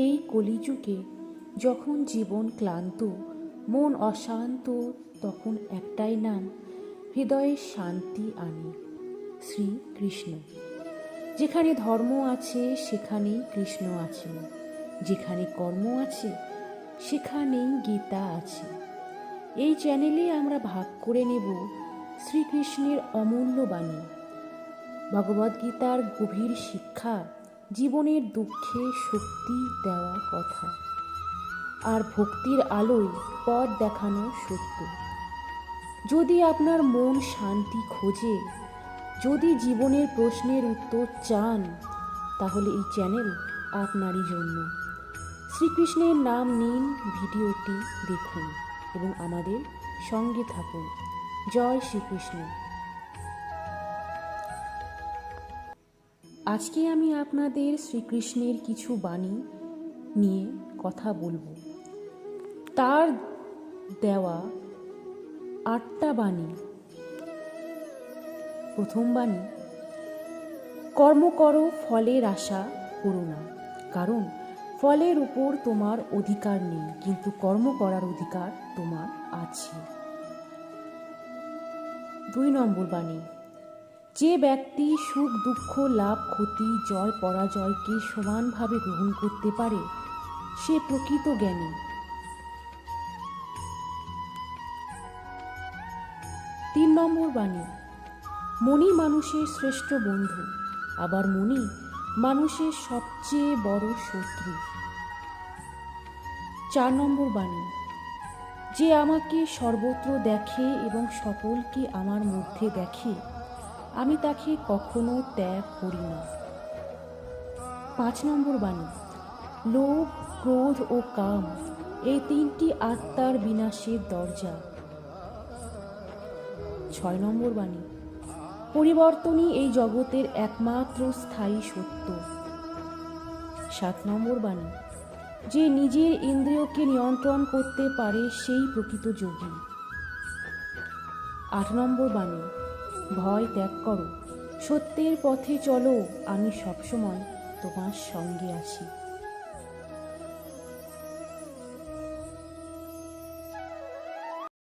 এই কলিযুগে যখন জীবন ক্লান্ত, মন অশান্ত, তখন একটাই নাম হৃদয়ে শান্তি আনে, শ্রীকৃষ্ণ। যেখানে ধর্ম আছে সেখানেই কৃষ্ণ আছেন, যেখানে কর্ম আছে সেখানেই গীতা আছে। এই চ্যানেলে আমরা ভাগ করে নেব শ্রীকৃষ্ণের অমূল্য বাণী, ভগবদ্গীতার গভীর শিক্ষা, জীবনের দুঃখে শক্তি দেওয়া কথা, আর ভক্তির আলোয় পথ দেখানো সত্য। যদি আপনার মন শান্তি খোঁজে, যদি জীবনের প্রশ্নের উত্তর চান, তাহলে এই চ্যানেল আপনারই জন্য। শ্রীকৃষ্ণের নাম নিন, ভিডিওটি দেখুন এবং আমাদের সঙ্গে থাকুন। জয় শ্রীকৃষ্ণ। আজকে আমি আপনাদের শ্রীকৃষ্ণের কিছু বাণী নিয়ে কথা বলবো। তার দেওয়া 8টা বাণী। প্রথম বাণী, কর্ম করো, ফলের আশা করো না, কারণ ফলের উপর তোমার অধিকার নেই, কিন্তু কর্ম করার অধিকার তোমার আছে। 2 নম্বর বাণী, যে ব্যক্তি সুখ দুঃখ, লাভ ক্ষতি, জয় পরাজয়কে সমানভাবে গ্রহণ করতে পারে সে প্রকৃত জ্ঞানী। 3 নম্বর বাণী, মনই মানুষের শ্রেষ্ঠ বন্ধু, আবার মনই মানুষের সবচেয়ে বড় শত্রু। 4 নম্বর বাণী, যে আমাকে সর্বত্র দেখে এবং সকলকে আমার মধ্যে দেখে, আমি তাকে কখনো ত্যাগ করি না। 5 নম্বর বাণী, লোভ, ক্রোধ ও কাম এই 3টি আত্মার বিনাশের দরজা। 6 নম্বর বাণী, পরিবর্তনই এই জগতের একমাত্র স্থায়ী সত্য। 7 নম্বর বাণী, যে নিজের ইন্দ্রিয়কে নিয়ন্ত্রণ করতে পারে সেই প্রকৃত যোগী। 8 নম্বর বাণী, ভয় ত্যাগ করো, সত্যের পথে চলো, আমি সবসময় তোমার সঙ্গে আছি।